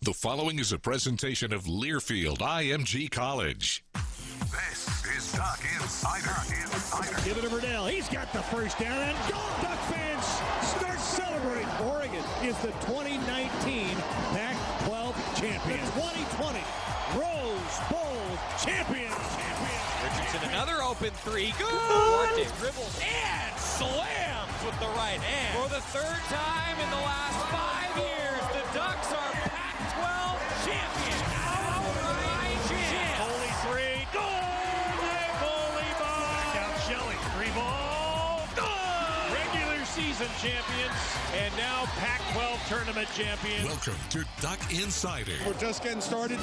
The following is a presentation of Learfield IMG College. This is Duck Insider. Give it to Verdell. He's got the first down and gone. Duck fans start celebrating. Oregon is the 2019 Pac-12 champion. 2020 Rose Bowl champion. Richardson, another open three. Good. Dribbles and slams with the right hand. For the third time in the last 5 years, the Ducks are Pac-12 champions. Outright champ. Holy three. Goal! Holy ball. Down Shelley. Three ball. Goal! Regular season champions and now Pac-12 tournament champions. Welcome to Duck Insider. We're just getting started.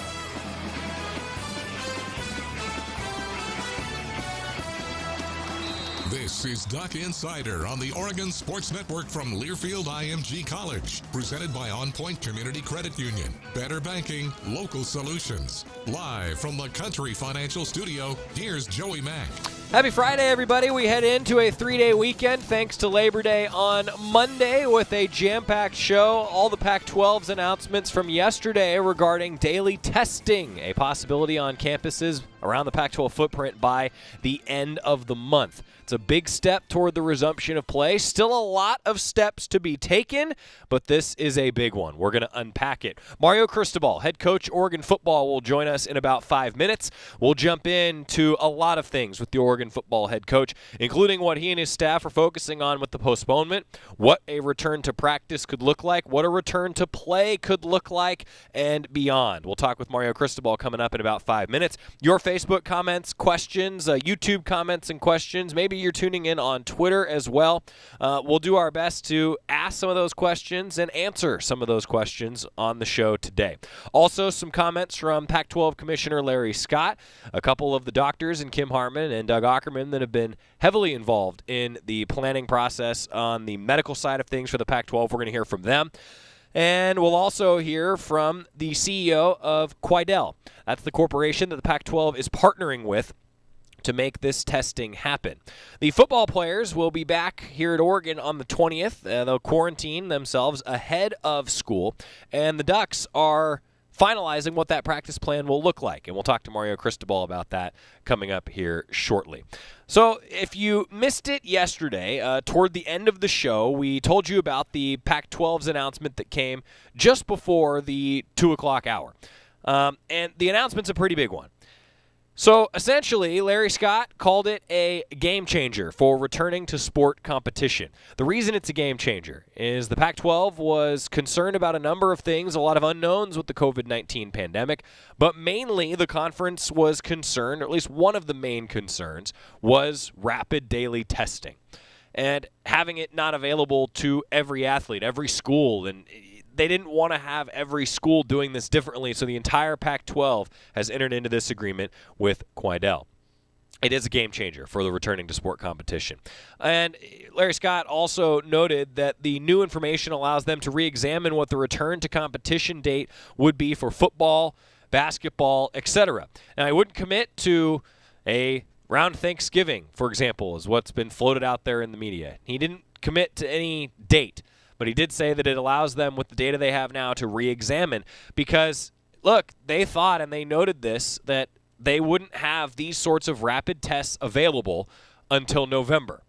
This is Duck Insider on the Oregon Sports Network from Learfield IMG College. Presented by On Point Community Credit Union. Better banking, local solutions. Live from the Country Financial Studio, here's Joey Mack. Happy Friday, everybody. We head into a 3-day weekend thanks to Labor Day on Monday with a jam-packed show. All the Pac-12's announcements from yesterday regarding daily testing, a possibility on campuses around the Pac-12 footprint by the end of the month. It's a big step toward the resumption of play. Still a lot of steps to be taken, but this is a big one. We're going to unpack it. Mario Cristobal, head coach Oregon football, will join us in about 5 minutes. We'll jump into a lot of things with the Oregon football head coach, including what he and his staff are focusing on with the postponement, what a return to practice could look like, what a return to play could look like, and beyond. We'll talk with Mario Cristobal coming up in about 5 minutes. Your Facebook comments, questions, YouTube comments and questions. Maybe you're tuning in on Twitter as well. We'll do our best to ask some of those questions and answer some of those questions on the show today. Also, some comments from Pac-12 Commissioner Larry Scott, a couple of the doctors and Kim Hartman and Doug Ackerman that have been heavily involved in the planning process on the medical side of things for the Pac-12. We're going to hear from them. And we'll also hear from the CEO of Quidel. That's the corporation that the Pac-12 is partnering with to make this testing happen. The football players will be back here at Oregon on the 20th. They'll quarantine themselves ahead of school, and the Ducks are finalizing what that practice plan will look like, and we'll talk to Mario Cristobal about that coming up here shortly. So if you missed it yesterday, toward the end of the show, we told you about the Pac-12's announcement that came just before the 2 o'clock hour. And the announcement's a pretty big one. So, essentially, Larry Scott called it a game changer for returning to sport competition. The reason it's a game changer is the Pac-12 was concerned about a number of things, a lot of unknowns with the COVID-19 pandemic, but mainly the conference was concerned, or at least one of the main concerns, was rapid daily testing and having it not available to every athlete, every school, and they didn't want to have every school doing this differently, so the entire Pac-12 has entered into this agreement with Quidel. It is a game changer for the returning to sport competition. And Larry Scott also noted that the new information allows them to re-examine what the return to competition date would be for football, basketball, etc. Now, I wouldn't commit to a round Thanksgiving, for example, is what's been floated out there in the media. He didn't commit to any date. But he did say that it allows them, with the data they have now, to re-examine because, look, they thought, and they noted this, that they wouldn't have these sorts of rapid tests available until November.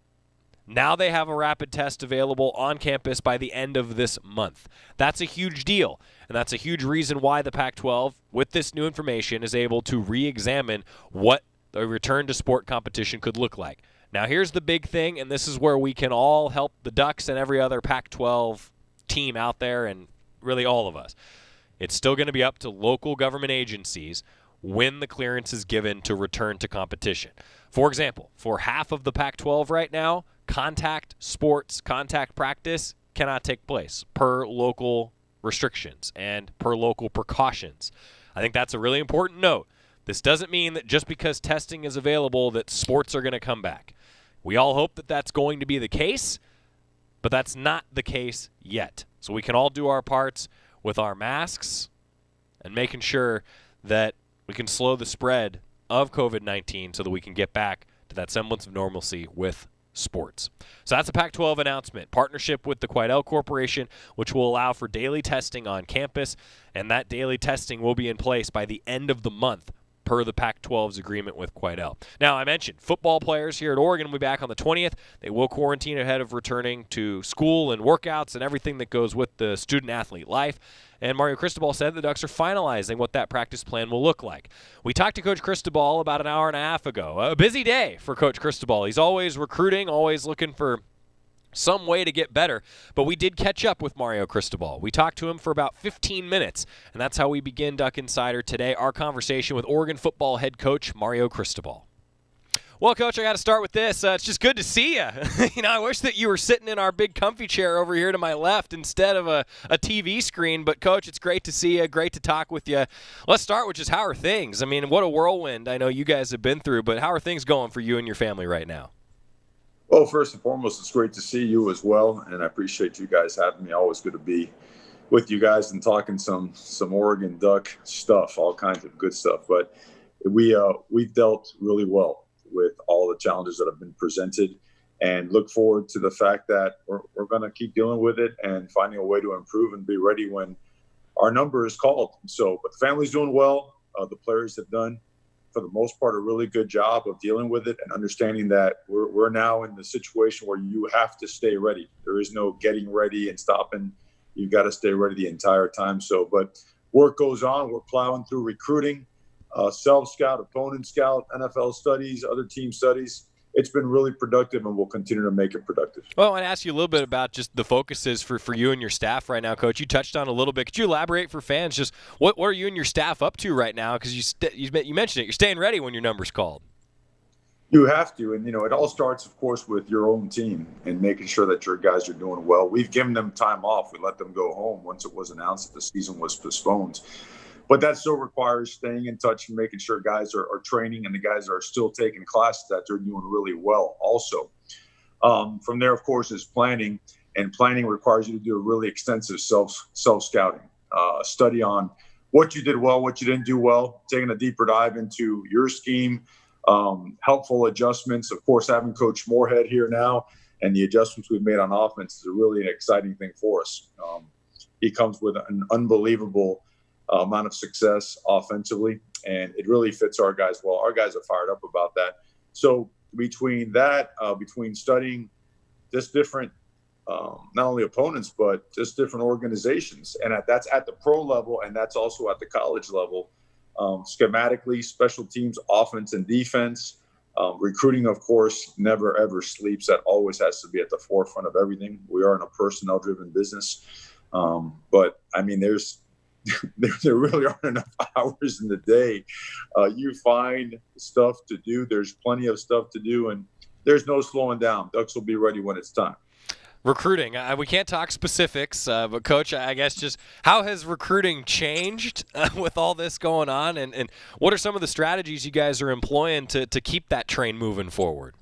Now they have a rapid test available on campus by the end of this month. That's a huge deal, and that's a huge reason why the Pac-12, with this new information, is able to re-examine what the return to sport competition could look like. Now, here's the big thing, and this is where we can all help the Ducks and every other Pac-12 team out there and really all of us. It's still going to be up to local government agencies when the clearance is given to return to competition. For example, for half of the Pac-12 right now, contact sports, contact practice cannot take place per local restrictions and per local precautions. I think that's a really important note. This doesn't mean that just because testing is available that sports are going to come back. We all hope that that's going to be the case, but that's not the case yet. So we can all do our parts with our masks and making sure that we can slow the spread of COVID-19 so that we can get back to that semblance of normalcy with sports. So that's a Pac-12 announcement. Partnership with the Quidel Corporation, which will allow for daily testing on campus, and that daily testing will be in place by the end of the month, per the Pac-12's agreement with Quidel. Now, I mentioned football players here at Oregon will be back on the 20th. They will quarantine ahead of returning to school and workouts and everything that goes with the student-athlete life. And Mario Cristobal said the Ducks are finalizing what that practice plan will look like. We talked to Coach Cristobal about an hour and a half ago. A busy day for Coach Cristobal. He's always recruiting, always looking for some way to get better, but we did catch up with Mario Cristobal. We talked to him for about 15 minutes, and that's how we begin Duck Insider today, our conversation with Oregon football head coach Mario Cristobal. Well, Coach, I got to start with this. It's just good to see you. I wish that you were sitting in our big comfy chair over here to my left instead of a TV screen, but, Coach, it's great to see you, great to talk with you. Let's start with just how are things? I mean, what a whirlwind I know you guys have been through, but how are things going for you and your family right now? Well, first and foremost, it's great to see you as well, and I appreciate you guys having me. Always good to be with you guys and talking some Oregon Duck stuff, all kinds of good stuff. But we've dealt really well with all the challenges that have been presented, and look forward to the fact that we're going to keep dealing with it and finding a way to improve and be ready when our number is called. So, but the family's doing well. The players have done, for the most part, a really good job of dealing with it and understanding that we're now in the situation where you have to stay ready. There is no getting ready and stopping. You've got to stay ready the entire time. So, but work goes on. We're plowing through recruiting, self-scout, opponent scout, NFL studies, other team studies. It's been really productive, and we'll continue to make it productive. Well, I want to ask you a little bit about just the focuses for you and your staff right now, Coach. You touched on a little bit. Could you elaborate for fans just what are you and your staff up to right now? Because you mentioned it. You're staying ready when your number's called. You have to, and, it all starts, of course, with your own team and making sure that your guys are doing well. We've given them time off. We let them go home once it was announced that the season was postponed. But that still requires staying in touch and making sure guys are training, and the guys are still taking classes that they're doing really well also. From there, of course, is planning, and planning requires you to do a really extensive self-scouting, study on what you did well, what you didn't do well, taking a deeper dive into your scheme, helpful adjustments. Of course, having Coach Moorhead here now and the adjustments we've made on offense is really an exciting thing for us. He comes with an unbelievable amount of success offensively, and it really fits our guys well. Our guys are fired up about that. So between that, between studying just different, not only opponents, but just different organizations, and that's at the pro level, and that's also at the college level, schematically, special teams, offense and defense, recruiting, of course, never, ever sleeps. That always has to be at the forefront of everything. We are in a personnel-driven business. But, I mean, there really aren't enough hours in the day. You find stuff to do. There's plenty of stuff to do, and there's no slowing down. Ducks will be ready when it's time. Recruiting. We can't talk specifics, but, Coach, I guess just how has recruiting changed with all this going on, and what are some of the strategies you guys are employing to keep that train moving forward?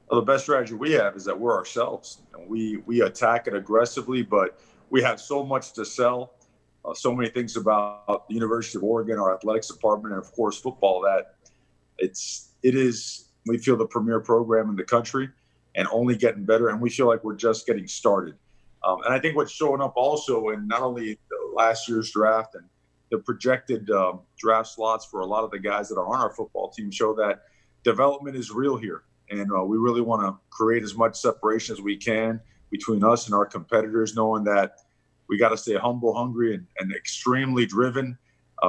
Well, the best strategy we have is that we're ourselves. And we attack it aggressively, but we have so much to sell. So many things about the University of Oregon, our athletics department, and of course football, that it is, we feel, the premier program in the country and only getting better. And we feel like we're just getting started. And I think what's showing up also in not only the last year's draft and the projected draft slots for a lot of the guys that are on our football team show that development is real here. And we really want to create as much separation as we can between us and our competitors, knowing that we got to stay humble, hungry, and extremely driven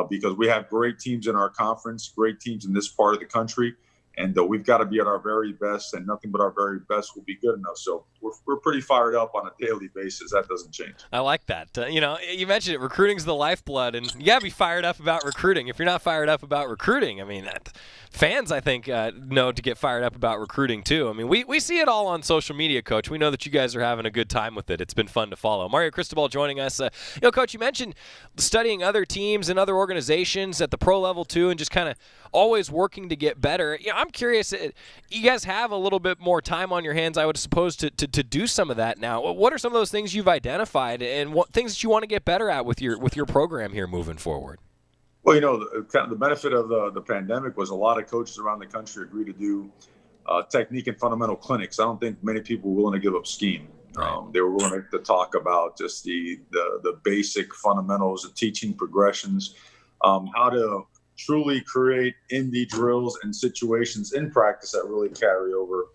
because we have great teams in our conference, great teams in this part of the country, and we've got to be at our very best, and nothing but our very best will be good enough. So we're pretty fired up on a daily basis. That doesn't change. I like that. You mentioned it. Recruiting's the lifeblood, and you got to be fired up about recruiting. If you're not fired up about recruiting, I mean, fans, I think, know to get fired up about recruiting too. I mean, we see it all on social media, Coach. We know that you guys are having a good time with it. It's been fun to follow. Mario Cristobal joining us. Coach, you mentioned studying other teams and other organizations at the pro level too, and just kind of always working to get better. I'm curious. You guys have a little bit more time on your hands, I would suppose, to do some of that now. What are some of those things you've identified, and what things that you want to get better at with your program here moving forward? Well, the benefit of the pandemic was a lot of coaches around the country agreed to do technique and fundamental clinics. I don't think many people were willing to give up scheme. They were willing to talk about just the basic fundamentals of teaching progressions, how to truly create indie drills and situations in practice that really carry over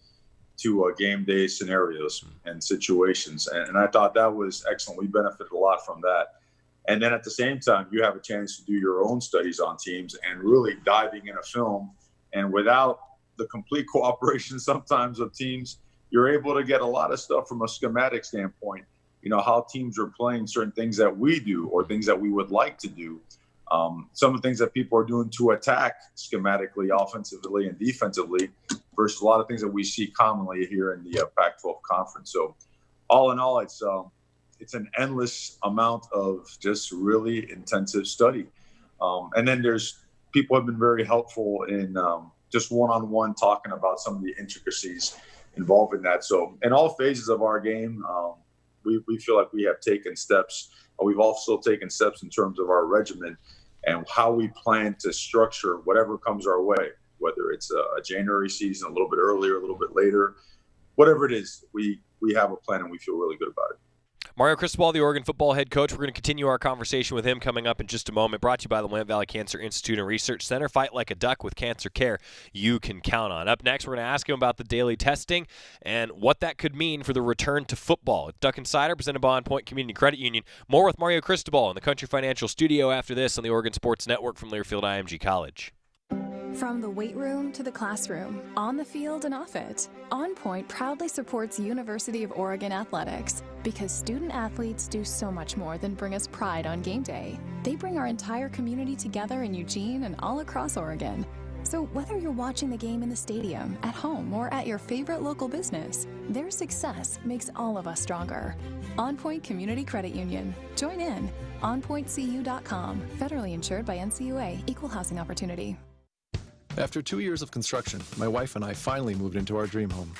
to game day scenarios and situations. And I thought that was excellent. We benefited a lot from that. And then at the same time, you have a chance to do your own studies on teams and really diving in a film. And without the complete cooperation sometimes of teams, you're able to get a lot of stuff from a schematic standpoint, how teams are playing certain things that we do or things that we would like to do. Some of the things that people are doing to attack schematically, offensively and defensively versus a lot of things that we see commonly here in the Pac-12 conference. So all in all, it's an endless amount of just really intensive study. And then there's people have been very helpful in just one-on-one talking about some of the intricacies involved in that. So in all phases of our game, we feel like we have taken steps. We've also taken steps in terms of our regimen and how we plan to structure whatever comes our way, whether it's a January season, a little bit earlier, a little bit later, whatever it is, we have a plan and we feel really good about it. Mario Cristobal, the Oregon football head coach. We're going to continue our conversation with him coming up in just a moment. Brought to you by the Willamette Valley Cancer Institute and Research Center. Fight like a duck with cancer care you can count on. Up next, we're going to ask him about the daily testing and what that could mean for the return to football. It's Duck Insider, presented by On Point Community Credit Union. More with Mario Cristobal in the Country Financial Studio after this on the Oregon Sports Network from Learfield IMG College. From the weight room to the classroom, on the field and off it, On Point proudly supports University of Oregon athletics because student athletes do so much more than bring us pride on game day. They bring our entire community together in Eugene and all across Oregon. So whether you're watching the game in the stadium, at home, or at your favorite local business, their success makes all of us stronger. On Point Community Credit Union. Join in. OnPointCU.com. Federally insured by NCUA. Equal housing opportunity. After 2 years of construction, my wife and I finally moved into our dream home.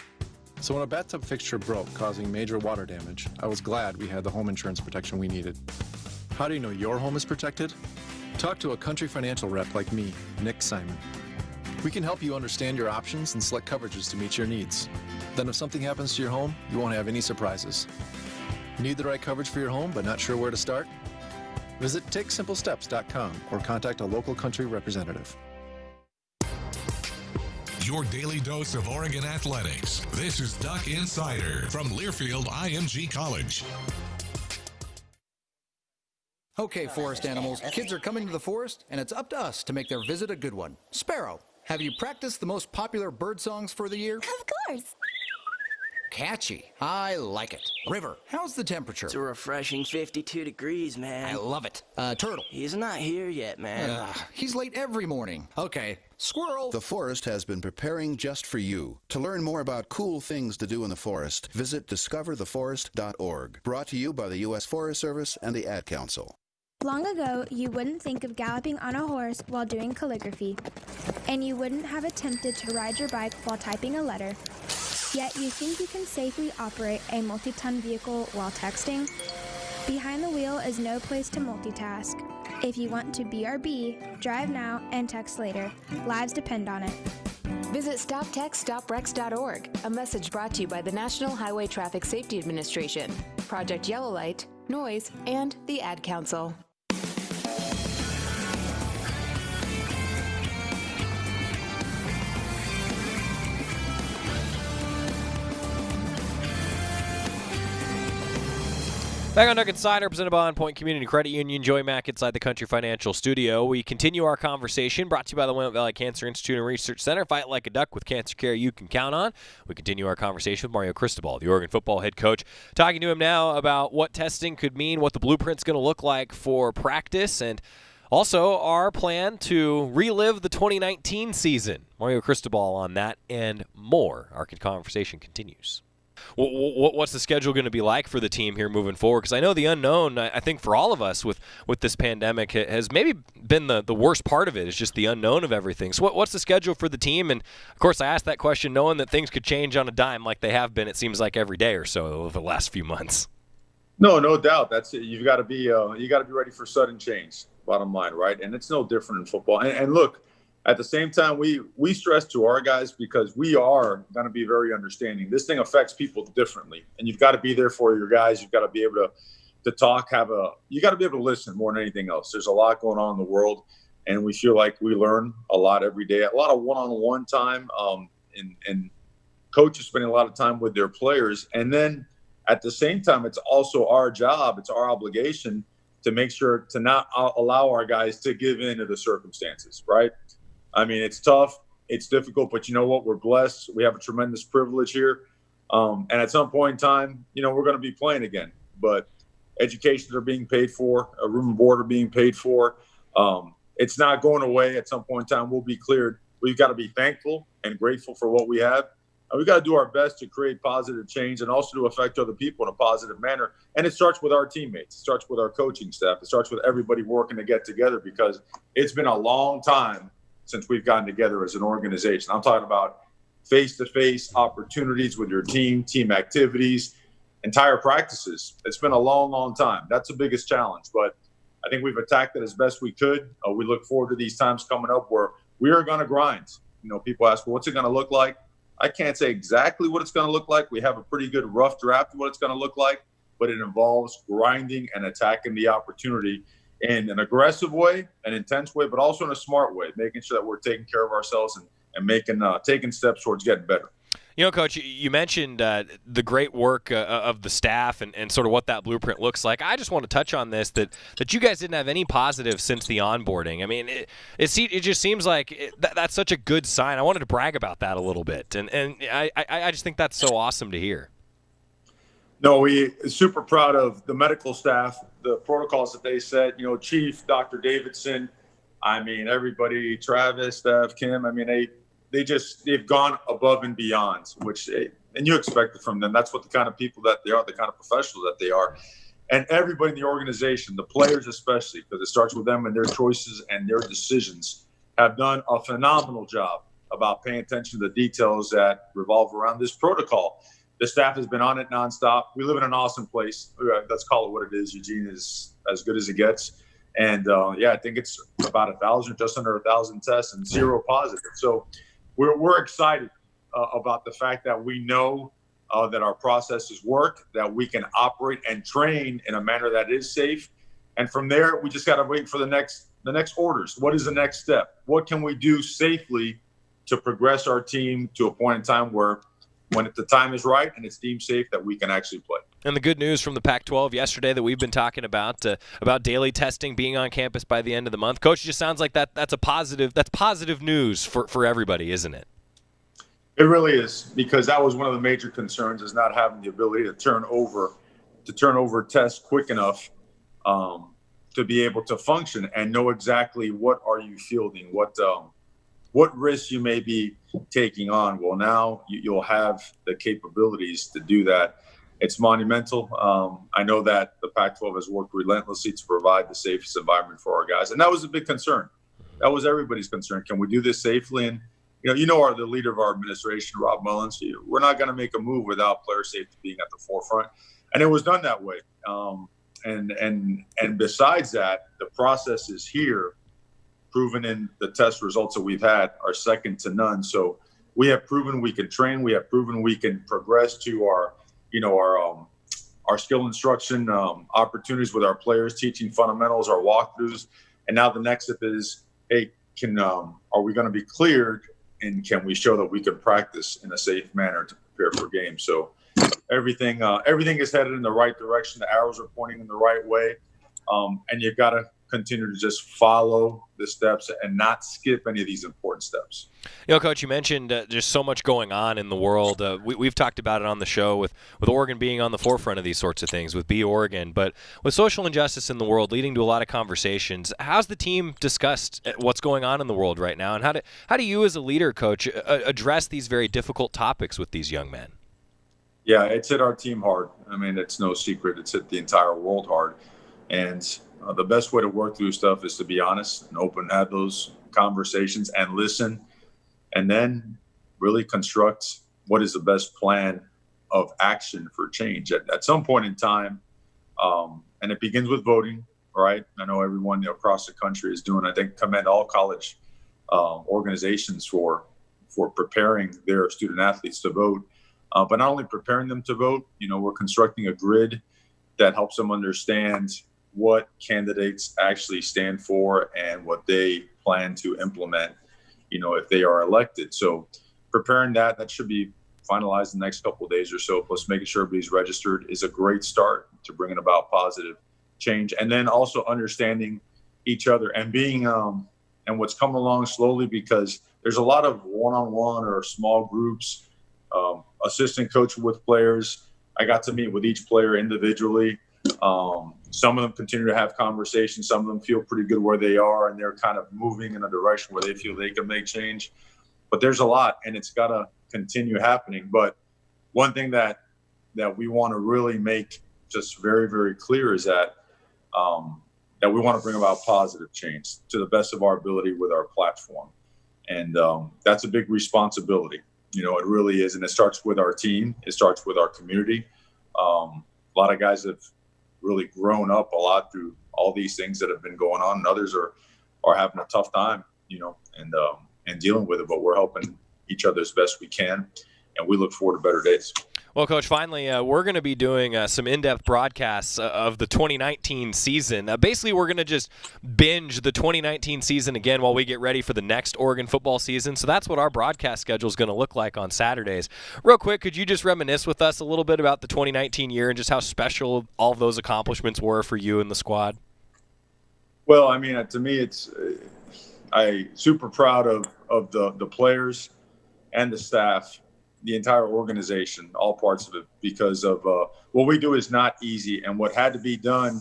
So when a bathtub fixture broke, causing major water damage, I was glad we had the home insurance protection we needed. How do you know your home is protected? Talk to a Country Financial rep like me, Nick Simon. We can help you understand your options and select coverages to meet your needs. Then if something happens to your home, you won't have any surprises. Need the right coverage for your home but not sure where to start? Visit TakeSimpleSteps.com or contact a local Country representative. Your daily dose of Oregon athletics. This is Duck Insider from Learfield IMG College. Okay, forest animals, kids are coming to the forest, and it's up to us to make their visit a good one. Sparrow, have you practiced the most popular bird songs for the year? Of course. Catchy. I like it. River, how's the temperature? It's a refreshing 52 degrees, man. I love it. Turtle. He's not here yet, man. He's late every morning. Okay. Squirrel. The forest has been preparing just for you. To learn more about cool things to do in the forest, visit discovertheforest.org. Brought to you by the U.S. Forest Service and the Ad Council. Long ago, you wouldn't think of galloping on a horse while doing calligraphy, and you wouldn't have attempted to ride your bike while typing a letter. Yet you think you can safely operate a multi-ton vehicle while texting? Behind the wheel is no place to multitask. If you want to BRB, drive now and text later. Lives depend on it. Visit StopTextStopWrecks.org, a message brought to you by the National Highway Traffic Safety Administration, Project Yellow Light, Noise, and the Ad Council. Back on Duck Insider, presented by On Point Community Credit Union. Joey Mack inside the Country Financial Studio. We continue our conversation, brought to you by the Willamette Valley Cancer Institute and Research Center. Fight like a duck with cancer care you can count on. We continue our conversation with Mario Cristobal, the Oregon football head coach. Talking to him now about what testing could mean, what the blueprint's going to look like for practice, and also our plan to relive the 2019 season. Mario Cristobal on that and more. Our conversation continues. What's the schedule going to be like for the team here moving forward? Because I know the unknown, I think for all of us with this pandemic, has maybe been the worst part of it, is just the unknown of everything. So what's the schedule for the team? And, of course, I asked that question knowing that things could change on a dime like they have been, it seems like, every day or so over the last few months. No doubt. That's it. You've got to be ready for sudden change, bottom line, right? And it's no different in football. And look, At the same time, we stress to our guys because we are going to be very understanding. This thing affects people differently, and you've got to be there for your guys. You've got to be able to talk, you got to be able to listen more than anything else. There's a lot going on in the world, and we feel like we learn a lot every day, a lot of one-on-one time, and coaches spending a lot of time with their players. And then at the same time, it's also our job, it's our obligation to make sure to not allow our guys to give in to the circumstances, right? I mean, it's tough, it's difficult, but you know what? We're blessed. We have a tremendous privilege here. And at some point in time, we're going to be playing again. But educations are being paid for, a room and board are being paid for. It's not going away. At some point in time, we'll be cleared. We've got to be thankful and grateful for what we have. And we've got to do our best to create positive change and also to affect other people in a positive manner. And it starts with our teammates. It starts with our coaching staff. It starts with everybody working to get together, because it's been a long time since we've gotten together as an organization. I'm talking about face-to-face opportunities with your team activities, entire practices. It's been a long, long time. That's the biggest challenge. But I think we've attacked it as best we could. We look forward to these times coming up where we are going to grind. People ask, well, what's it going to look like? I can't say exactly what it's going to look like. We have a pretty good rough draft of what it's going to look like, but it involves grinding and attacking the opportunity in an aggressive way, an intense way, but also in a smart way, making sure that we're taking care of ourselves and taking steps towards getting better. Coach, you mentioned the great work of the staff and sort of what that blueprint looks like. I just want to touch on this, that you guys didn't have any positives since the onboarding. I mean, it just seems like that's such a good sign. I wanted to brag about that a little bit, and I just think that's so awesome to hear. No, we super proud of the medical staff, the protocols that they set. Chief, Dr. Davidson, everybody, Travis, Steph, Kim. They've gone above and beyond, and you expect it from them. That's what the kind of people that they are, the kind of professionals that they are. And everybody in the organization, the players especially, because it starts with them and their choices and their decisions, have done a phenomenal job about paying attention to the details that revolve around this protocol. The staff has been on it nonstop. We live in an awesome place. Let's call it what it is. Eugene is as good as it gets. And I think it's about 1,000, just under 1,000 tests and 0 positive. So we're excited about the fact that we know that our processes work, that we can operate and train in a manner that is safe. And from there, we just got to wait for the next orders. What is the next step? What can we do safely to progress our team to a point in time where, when the time is right and it's deemed safe, that we can actually play. And the good news from the Pac-12 yesterday that we've been talking about daily testing being on campus by the end of the month. Coach, it just sounds like that's positive news for everybody, isn't it? It really is, because that was one of the major concerns, is not having the ability to turn over tests quick enough to be able to function and know exactly what are you fielding, what risks you may be taking on. Well, now you'll have the capabilities to do that. It's monumental. I know that the Pac-12 has worked relentlessly to provide the safest environment for our guys, and that was a big concern. That was everybody's concern. Can we do this safely? And the leader of our administration, Rob Mullins. We're not going to make a move without player safety being at the forefront, and it was done that way. And besides that, the process is here, proven in the test results that we've had, are second to none. So we have proven we can train. We have proven we can progress to our skill instruction opportunities with our players, teaching fundamentals, our walkthroughs. And now the next step is, hey, are we going to be cleared, and can we show that we can practice in a safe manner to prepare for games? So everything is headed in the right direction. The arrows are pointing in the right way, and you've got to continue to just follow the steps and not skip any of these important steps. Coach, you mentioned just so much going on in the world. We've talked about it on the show with Oregon being on the forefront of these sorts of things, with Be Oregon. But with social injustice in the world leading to a lot of conversations, how's the team discussed what's going on in the world right now? And how do you as a leader, Coach, address these very difficult topics with these young men? Yeah, it's hit our team hard. It's no secret. It's hit the entire world hard. And the best way to work through stuff is to be honest and open, have those conversations and listen, and then really construct what is the best plan of action for change at some point in time. And it begins with voting, right? I know everyone across the country is doing, I think, commend all college organizations for preparing their student athletes to vote. But not only preparing them to vote, we're constructing a grid that helps them understand what candidates actually stand for and what they plan to implement, if they are elected. So preparing that should be finalized in the next couple of days or so, plus making sure everybody's registered is a great start to bringing about positive change. And then also understanding each other and being, and what's coming along slowly, because there's a lot of one-on-one or small groups, assistant coaching with players. I got to meet with each player individually. Some of them continue to have conversations. Some of them feel pretty good where they are, and they're kind of moving in a direction where they feel they can make change. But there's a lot, and it's got to continue happening. But one thing that we want to really make just very, very clear is that that we want to bring about positive change to the best of our ability with our platform. And that's a big responsibility. It really is. And it starts with our team. It starts with our community. A lot of guys have really grown up a lot through all these things that have been going on, and others are having a tough time, and dealing with it. But we're helping each other as best we can, and we look forward to better days. Well, Coach, finally, we're going to be doing some in-depth broadcasts of the 2019 season. Basically, we're going to just binge the 2019 season again while we get ready for the next Oregon football season. So that's what our broadcast schedule is going to look like on Saturdays. Real quick, could you just reminisce with us a little bit about the 2019 year and just how special all of those accomplishments were for you and the squad? Well, I mean, to me, I'm super proud of the players and the staff, the entire organization, all parts of it, because of what we do is not easy. And what had to be done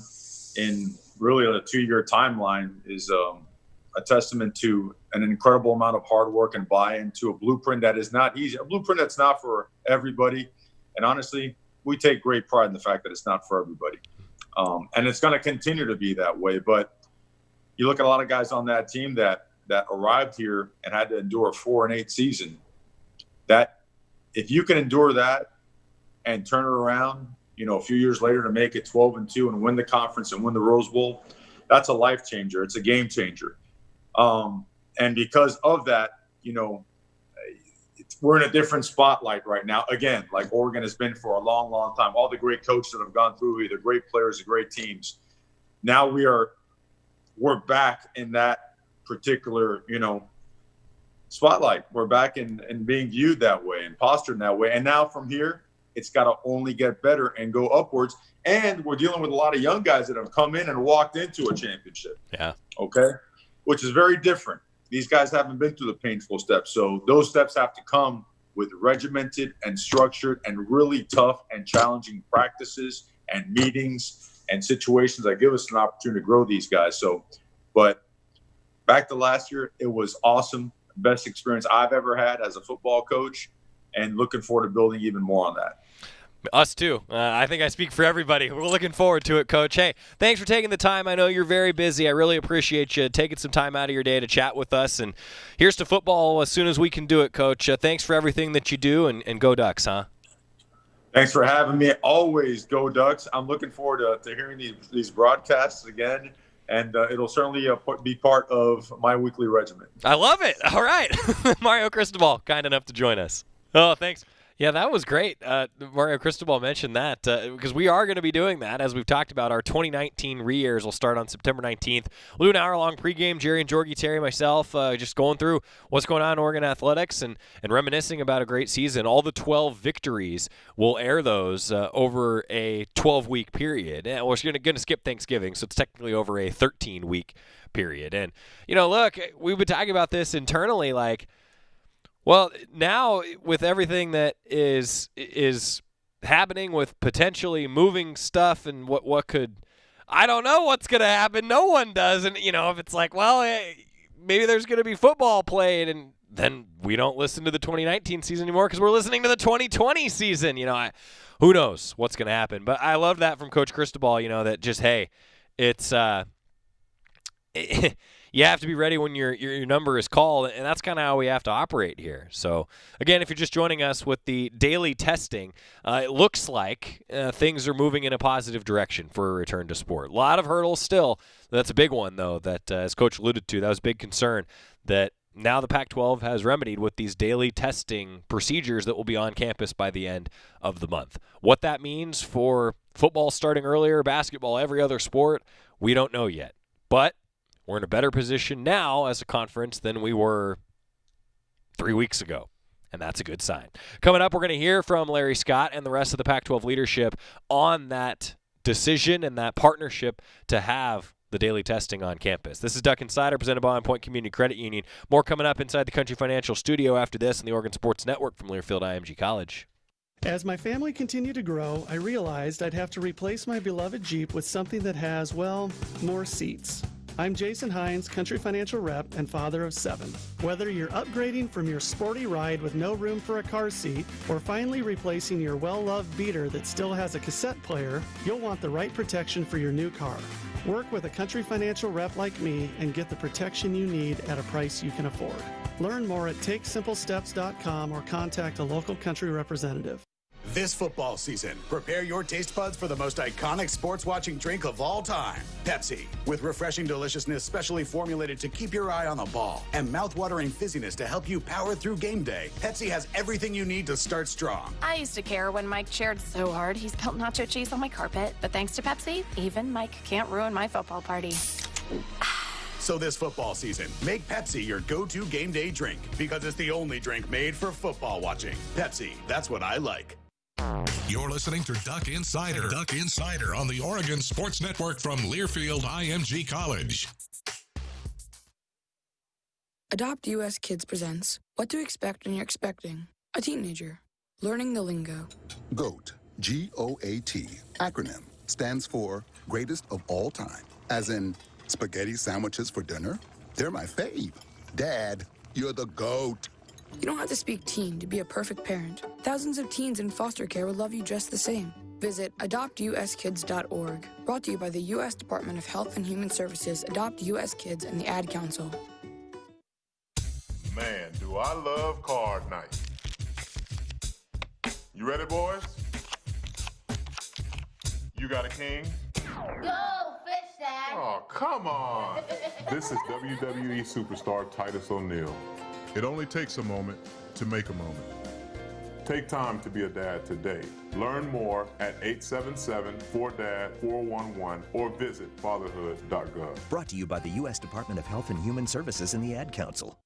in really a 2-year timeline is a testament to an incredible amount of hard work and buy-in to a blueprint that is not easy, a blueprint that's not for everybody. And honestly, we take great pride in the fact that it's not for everybody. And it's going to continue to be that way. But you look at a lot of guys on that team that arrived here and had to endure a 4-8 season. That if you can endure that and turn it around, a few years later to make it 12-2 and win the conference and win the Rose Bowl, that's a life changer. It's a game changer. And because of that, we're in a different spotlight right now. Again, like Oregon has been for a long, long time. All the great coaches that have gone through, either great players or great teams. Now we're back in that particular, spotlight. We're back in being viewed that way and postured in that way. And now from here, it's got to only get better and go upwards. And we're dealing with a lot of young guys that have come in and walked into a championship. Yeah. Okay. Which is very different. These guys haven't been through the painful steps. So those steps have to come with regimented and structured and really tough and challenging practices and meetings and situations that give us an opportunity to grow these guys. But back to last year, it was awesome. Best experience I've ever had as a football coach, and looking forward to building even more on that. Us too. I think I speak for everybody. We're looking forward to it, Coach. Hey, thanks for taking the time. I know you're very busy. I really appreciate you taking some time out of your day to chat with us. And here's to football as soon as we can do it, Coach. Thanks for everything that you do, and go Ducks, huh? Thanks for having me. Always go Ducks. I'm looking forward to hearing these broadcasts again. And it'll certainly be part of my weekly regimen. I love it. All right. Mario Cristobal, kind enough to join us. Oh, thanks. Yeah, that was great. Mario Cristobal mentioned that because we are going to be doing that. As we've talked about, our 2019 re-airs will start on September 19th. We'll do an hour-long pregame. Jerry and Jorgie, Terry, myself, just going through what's going on in Oregon athletics and reminiscing about a great season. All the 12 victories, we'll air those over a 12-week period. And we're going to skip Thanksgiving, so it's technically over a 13-week period. And, look, we've been talking about this internally, well, now with everything that is happening with potentially moving stuff and what could – I don't know what's going to happen. No one does. And, if it's like, well, maybe there's going to be football played and then we don't listen to the 2019 season anymore because we're listening to the 2020 season. Who knows what's going to happen. But I love that from Coach Cristobal, that just, hey, it's you have to be ready when your number is called, and that's kind of how we have to operate here. So, again, if you're just joining us with the daily testing, it looks like things are moving in a positive direction for a return to sport. A lot of hurdles still. That's a big one, though, that, as Coach alluded to, that was a big concern, that now the Pac-12 has remedied with these daily testing procedures that will be on campus by the end of the month. What that means for football starting earlier, basketball, every other sport, we don't know yet. But we're in a better position now as a conference than we were 3 weeks ago, and that's a good sign. Coming up, we're going to hear from Larry Scott and the rest of the Pac-12 leadership on that decision and that partnership to have the daily testing on campus. This is Duck Insider, presented by On Point Community Credit Union. More coming up inside the Country Financial Studio after this on the Oregon Sports Network from Learfield IMG College. As my family continued to grow, I realized I'd have to replace my beloved Jeep with something that has, well, more seats. I'm Jason Hines, Country Financial Rep and father of 7. Whether you're upgrading from your sporty ride with no room for a car seat or finally replacing your well-loved beater that still has a cassette player, you'll want the right protection for your new car. Work with a Country Financial Rep like me and get the protection you need at a price you can afford. Learn more at TakeSimpleSteps.com or contact a local Country representative. This football season, prepare your taste buds for the most iconic sports watching drink of all time, Pepsi. With refreshing deliciousness specially formulated to keep your eye on the ball and mouth-watering fizziness to help you power through game day, Pepsi has everything you need to start strong. I used to care when Mike cheered so hard he spilled nacho cheese on my carpet, but thanks to Pepsi, even Mike can't ruin my football party. So this football season, make Pepsi your go-to game day drink because it's the only drink made for football watching. Pepsi, that's what I like. You're listening to Duck Insider. Duck Insider on the Oregon Sports Network from Learfield IMG College. Adopt US Kids presents What to Expect When You're Expecting a Teenager. Learning the lingo. GOAT, G-O-A-T, acronym, stands for Greatest of All Time. As in, spaghetti sandwiches for dinner? They're my fave. Dad, you're the GOAT. You don't have to speak teen to be a perfect parent. Thousands of teens in foster care would love you just the same. Visit adoptuskids.org. Brought to you by the U.S. Department of Health and Human Services, Adopt U.S. Kids, and the Ad Council. Man, do I love card night. You ready, boys? You got a king? Go, fish dad. Oh, come on. This is WWE superstar Titus O'Neil. It only takes a moment to make a moment. Take time to be a dad today. Learn more at 877-4DAD-411 or visit fatherhood.gov. Brought to you by the U.S. Department of Health and Human Services and the Ad Council.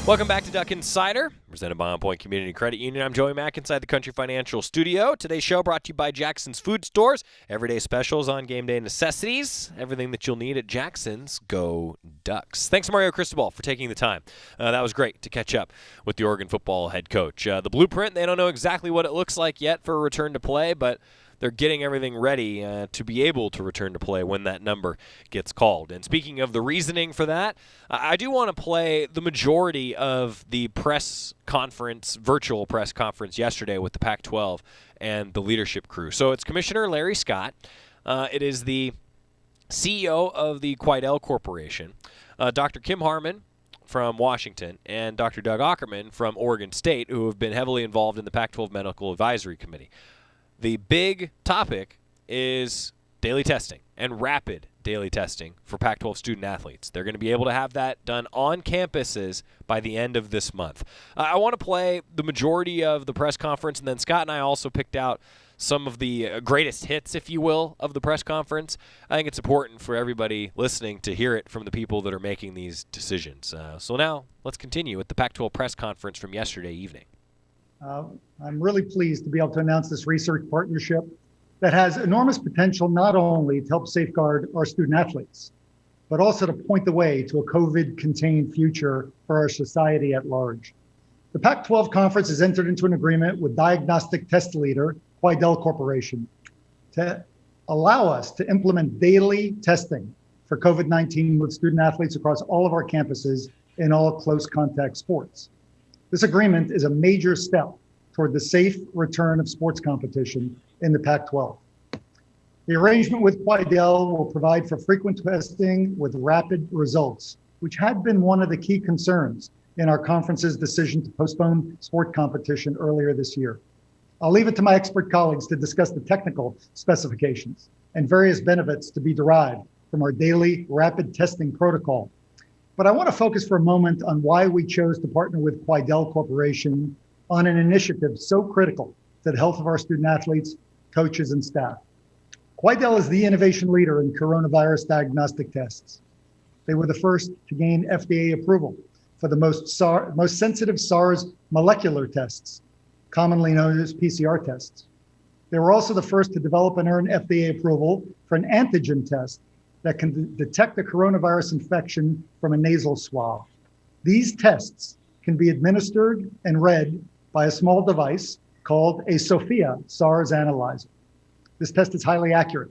Welcome back to Duck Insider, presented by On Point Community Credit Union. I'm Joey Mack inside the Country Financial Studio. Today's show brought to you by Jackson's Food Stores. Everyday specials on game day necessities. Everything that you'll need at Jackson's. Go Ducks. Thanks, Mario Cristobal, for taking the time. That was great to catch up with the Oregon football head coach. The blueprint, they don't know exactly what it looks like yet for a return to play, but they're getting everything ready to be able to return to play when that number gets called. And speaking of the reasoning for that, I do want to play the majority of the press conference, virtual press conference yesterday with the Pac-12 and the leadership crew. So it's Commissioner Larry Scott. It is the CEO of the Quidel Corporation, Dr. Kim Harmon from Washington, and Dr. Doug Ackerman from Oregon State, who have been heavily involved in the Pac-12 Medical Advisory Committee. The big topic is daily testing and rapid daily testing for Pac-12 student athletes. They're going to be able to have that done on campuses by the end of this month. I want to play the majority of the press conference, and then Scott and I also picked out some of the greatest hits, if you will, of the press conference. I think it's important for everybody listening to hear it from the people that are making these decisions. So now let's continue with the Pac-12 press conference from yesterday evening. I'm really pleased to be able to announce this research partnership that has enormous potential not only to help safeguard our student athletes, but also to point the way to a COVID-contained future for our society at large. The Pac-12 conference has entered into an agreement with diagnostic test leader Quidel Corporation to allow us to implement daily testing for COVID-19 with student athletes across all of our campuses in all close contact sports. This agreement is a major step toward the safe return of sports competition in the Pac-12. The arrangement with Quidel will provide for frequent testing with rapid results, which had been one of the key concerns in our conference's decision to postpone sport competition earlier this year. I'll leave it to my expert colleagues to discuss the technical specifications and various benefits to be derived from our daily rapid testing protocol. But I want to focus for a moment on why we chose to partner with Quidel Corporation on an initiative so critical to the health of our student athletes, coaches, and staff. Quidel is the innovation leader in coronavirus diagnostic tests. They were the first to gain FDA approval for the most sensitive SARS molecular tests, commonly known as PCR tests. They were also the first to develop and earn FDA approval for an antigen test that can detect a coronavirus infection from a nasal swab. These tests can be administered and read by a small device called a Sophia SARS analyzer. This test is highly accurate,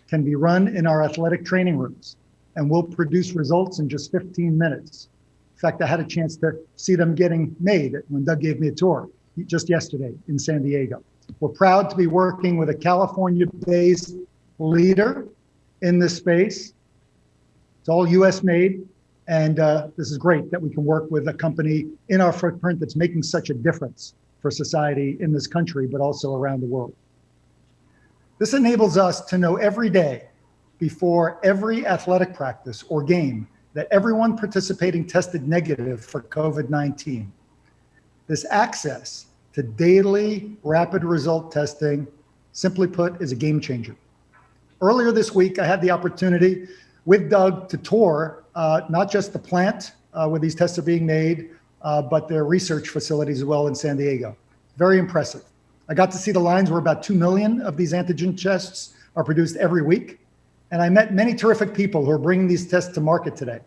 can be run in our athletic training rooms, and will produce results in just 15 minutes. In fact, I had a chance to see them getting made when Doug gave me a tour just yesterday in San Diego. We're proud to be working with a California-based leader in this space. It's all US made, and this is great that we can work with a company in our footprint that's making such a difference for society in this country, but also around the world. This enables us to know every day before every athletic practice or game that everyone participating tested negative for COVID-19. This access to daily rapid result testing, simply put, is a game changer. Earlier this week, I had the opportunity with Doug to tour not just the plant where these tests are being made, but their research facilities as well in San Diego. Very impressive. I got to see the lines where about 2 million of these antigen tests are produced every week. And I met many terrific people who are bringing these tests to market today.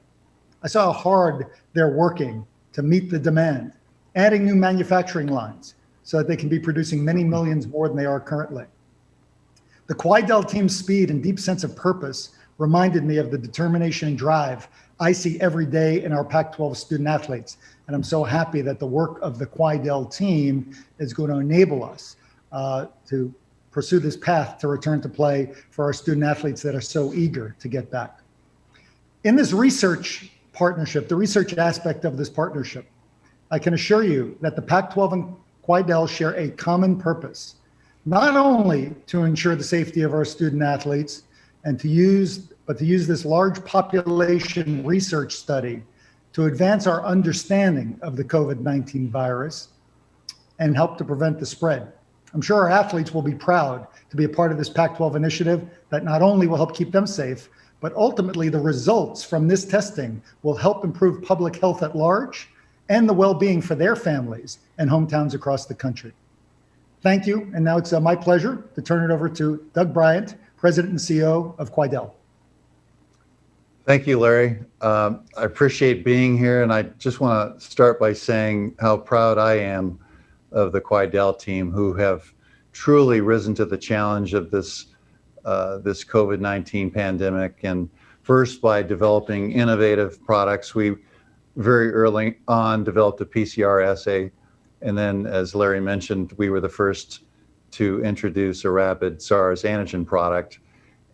I saw how hard they're working to meet the demand, adding new manufacturing lines so that they can be producing many millions more than they are currently. The Quidel team's speed and deep sense of purpose reminded me of the determination and drive I see every day in our Pac-12 student athletes. And I'm so happy that the work of the Quidel team is going to enable us to pursue this path to return to play for our student athletes that are so eager to get back. In this research partnership, the research aspect of this partnership, I can assure you that the Pac-12 and Quidel share a common purpose, not only to ensure the safety of our student athletes and to use this large population research study to advance our understanding of the COVID-19 virus and help to prevent the spread. I'm sure our athletes will be proud to be a part of this Pac-12 initiative that not only will help keep them safe, but ultimately the results from this testing will help improve public health at large and the well-being for their families and hometowns across the country. Thank you. And now it's my pleasure to turn it over to Doug Bryant, President and CEO of Quidel. Thank you, Larry. I appreciate being here, and I just want to start by saying how proud I am of the Quidel team, who have truly risen to the challenge of this COVID-19 pandemic. And first, by developing innovative products, we very early on developed a PCR assay, and then, as Larry mentioned, we were the first to introduce a rapid SARS antigen product.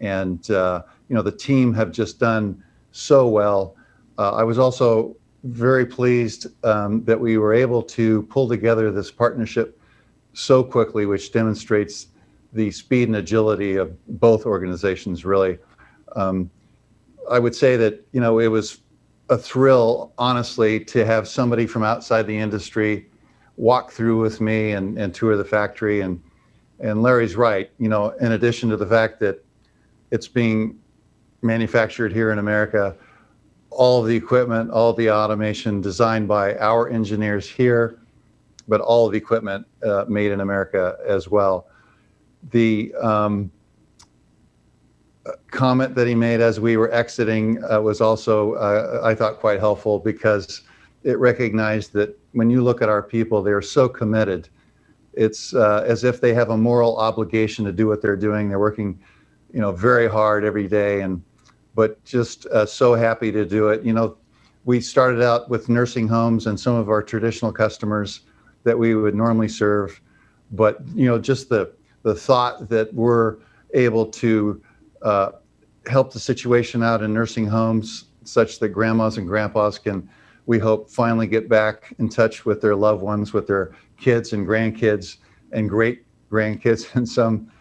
And the team have just done so well. I was also very pleased that we were able to pull together this partnership so quickly, which demonstrates the speed and agility of both organizations, really. I would say that, it was a thrill, honestly, to have somebody from outside the industry walk through with me and tour the factory. And Larry's right, in addition to the fact that it's being manufactured here in America, all of the equipment, all of the automation designed by our engineers here, but all of the equipment made in America as well. The comment that he made as we were exiting was also, I thought, quite helpful, because it recognized that when you look at our people, they're so committed. It's as if they have a moral obligation to do what they're doing. They're working, very hard every day, but just so happy to do it. We started out with nursing homes and some of our traditional customers that we would normally serve, but just the thought that we're able to help the situation out in nursing homes such that grandmas and grandpas can we hope, finally get back in touch with their loved ones, with their kids and grandkids and great grandkids in some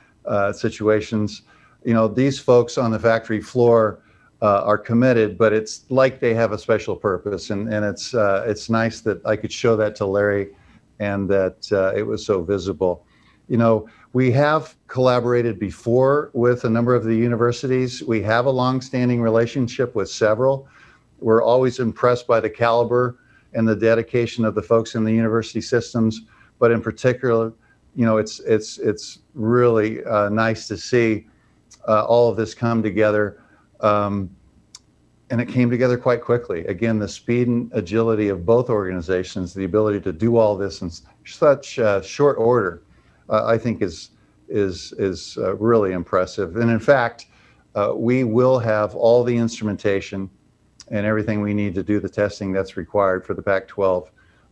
situations. You know, these folks on the factory floor are committed, but it's like they have a special purpose, and it's nice that I could show that to Larry, and that it was so visible. You know, we have collaborated before with a number of the universities. We have a long-standing relationship with several. We're always impressed by the caliber and the dedication of the folks in the university systems, but in particular, you know, it's really nice to see all of this come together. And it came together quite quickly. Again, the speed and agility of both organizations, the ability to do all this in such short order, I think is really impressive. And in fact, we will have all the instrumentation and everything we need to do the testing that's required for the Pac-12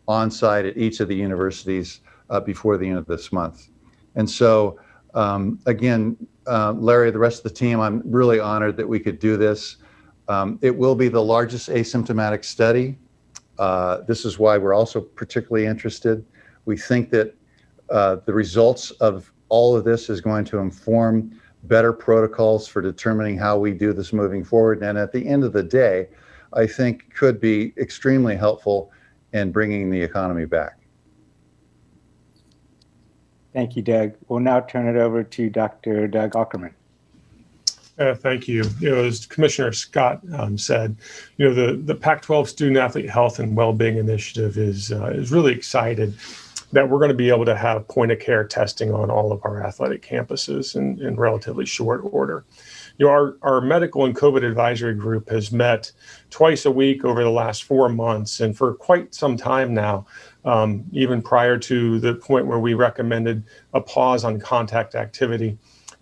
on site at each of the universities before the end of this month. And so, again, Larry, the rest of the team, I'm really honored that we could do this. It will be the largest asymptomatic study. This is why we're also particularly interested. We think that the results of all of this is going to inform better protocols for determining how we do this moving forward. And at the end of the day, I think could be extremely helpful in bringing the economy back. Thank you, Doug. We'll now turn it over to Dr. Doug Ackerman. Thank you. You know, as Commissioner Scott said, you know, the Pac-12 Student Athlete Health and Wellbeing Initiative is really excited that we're going to be able to have point-of-care testing on all of our athletic campuses in relatively short order. You know, our medical and COVID advisory group has met twice a week over the last 4 months, and for quite some time now, even prior to the point where we recommended a pause on contact activity,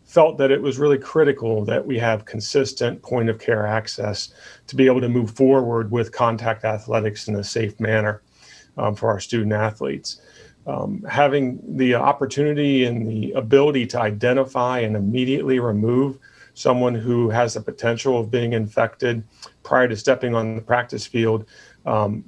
felt that it was really critical that we have consistent point of care access to be able to move forward with contact athletics in a safe manner for our student athletes. Having the opportunity and the ability to identify and immediately remove someone who has the potential of being infected prior to stepping on the practice field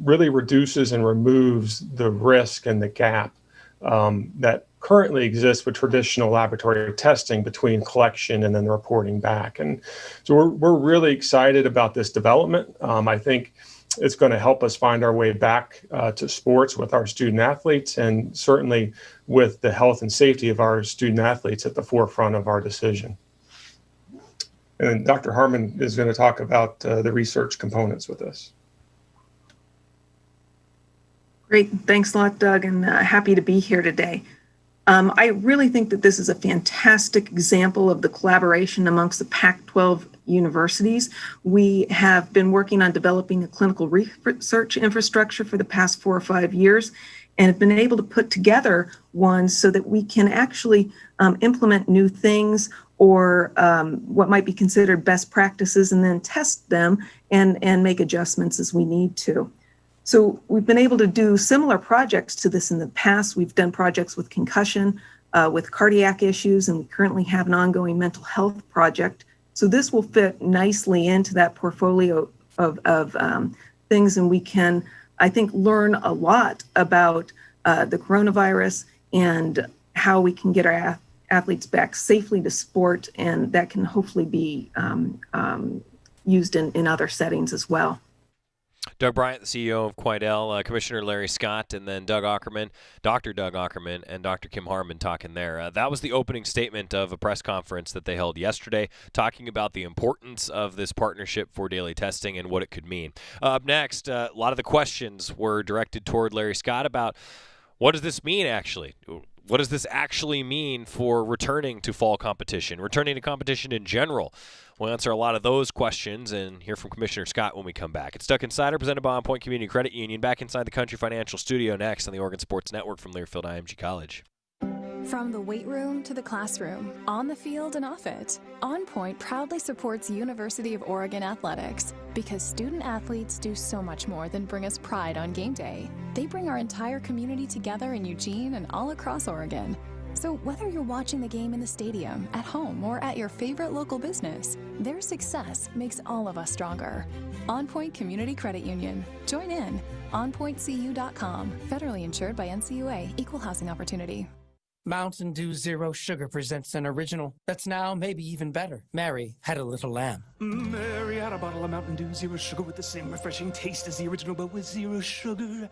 really reduces and removes the risk and the gap that currently exists with traditional laboratory testing between collection and then reporting back. And so we're really excited about this development. I think it's going to help us find our way back to sports with our student athletes, and certainly with the health and safety of our student athletes at the forefront of our decision. And Dr. Harmon is going to talk about the research components with us. Great. Thanks a lot, Doug, and happy to be here today. I really think that this is a fantastic example of the collaboration amongst the Pac-12 universities. We have been working on developing a clinical research infrastructure for the past 4 or 5 years, and have been able to put together one so that we can actually implement new things or what might be considered best practices, and then test them and make adjustments as we need to. So we've been able to do similar projects to this in the past. We've done projects with concussion, with cardiac issues, and we currently have an ongoing mental health project. So this will fit nicely into that portfolio of things, and we can, I think, learn a lot about the coronavirus and how we can get our athletes back safely to sport, and that can hopefully be used in other settings as well. Doug Bryant, the CEO of Quidel, Commissioner Larry Scott, and then Doug Ackerman, Dr. Doug Ackerman, and Dr. Kim Harmon talking there. That was the opening statement of a press conference that they held yesterday, talking about the importance of this partnership for daily testing and what it could mean. Up next, a lot of the questions were directed toward Larry Scott about what does this mean actually? What does this actually mean for returning to fall competition, returning to competition in general? We'll answer a lot of those questions and hear from Commissioner Scott when we come back. It's Duck Insider, presented by On Point Community Credit Union, back inside the Country Financial Studio next on the Oregon Sports Network from Learfield IMG College. From the weight room to the classroom, on the field and off it, On Point proudly supports University of Oregon athletics because student athletes do so much more than bring us pride on game day. They bring our entire community together in Eugene and all across Oregon. So So whether you're watching the game in the stadium, at home, or at your favorite local business, their success makes all of us stronger. On Point Community Credit Union. Join in. OnPointCU.com. Federally insured by NCUA. Equal housing opportunity. Mountain Dew Zero Sugar presents an original that's now maybe even better. Mary had a little lamb. Mary had a bottle of Mountain Dew Zero Sugar with the same refreshing taste as the original, but with zero sugar.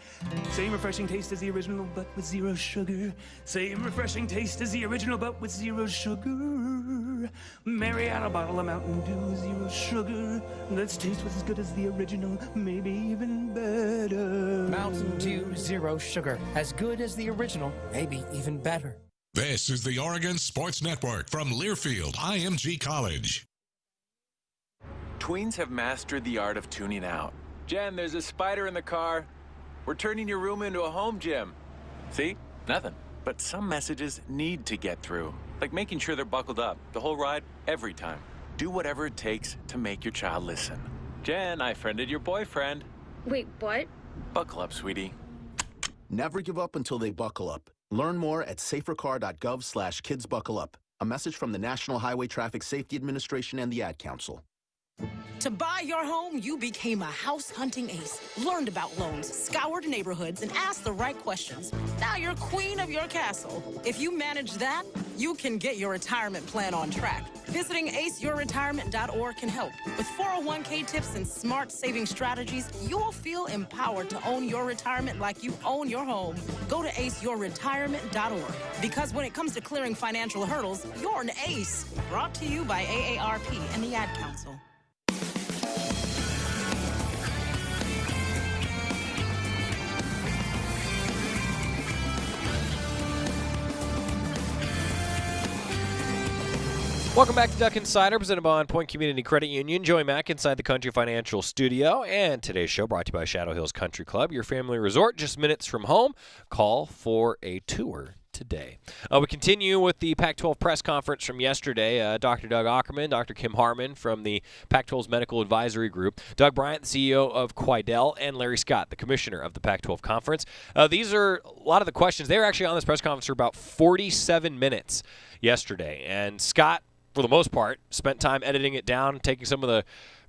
Same refreshing taste as the original, but with zero sugar. Same refreshing taste as the original, but with zero sugar. Mary had a bottle of Mountain Dew Zero Sugar. Let's taste was as good as the original, maybe even better. Mountain Dew Zero Sugar. As good as the original, maybe even better. This is the Oregon Sports Network from Learfield IMG College. Tweens have mastered the art of tuning out. Jen, there's a spider in the car. We're turning your room into a home gym. See? Nothing. But some messages need to get through. Like making sure they're buckled up the whole ride, every time. Do whatever it takes to make your child listen. Jen, I friended your boyfriend. Wait, what? Buckle up, sweetie. Never give up until they buckle up. Learn more at safercar.gov/kidsbuckleup. A message from the National Highway Traffic Safety Administration and the Ad Council. To buy your home, you became a house hunting ace, learned about loans, scoured neighborhoods, and asked the right questions. Now you're queen of your castle. If you manage that, you can get your retirement plan on track. Visiting aceyourretirement.org can help. With 401k tips and smart saving strategies, you'll feel empowered to own your retirement like you own your home. Go to aceyourretirement.org. Because when it comes to clearing financial hurdles, you're an ace. Brought to you by AARP and the Ad Council. Welcome back to Duck Insider, presented by On Point Community Credit Union. Joey Mack inside the Country Financial Studio. And today's show brought to you by Shadow Hills Country Club, your family resort just minutes from home. Call for a tour today. We continue with the Pac-12 press conference from yesterday. Dr. Doug Ackerman, Dr. Kim Harmon from the Pac-12's Medical Advisory Group, Doug Bryant, the CEO of Quidel, and Larry Scott, the commissioner of the Pac-12 Conference. These are a lot of the questions. They were actually on this press conference for about 47 minutes yesterday. And Scott, for the most part, spent time editing it down, taking some of the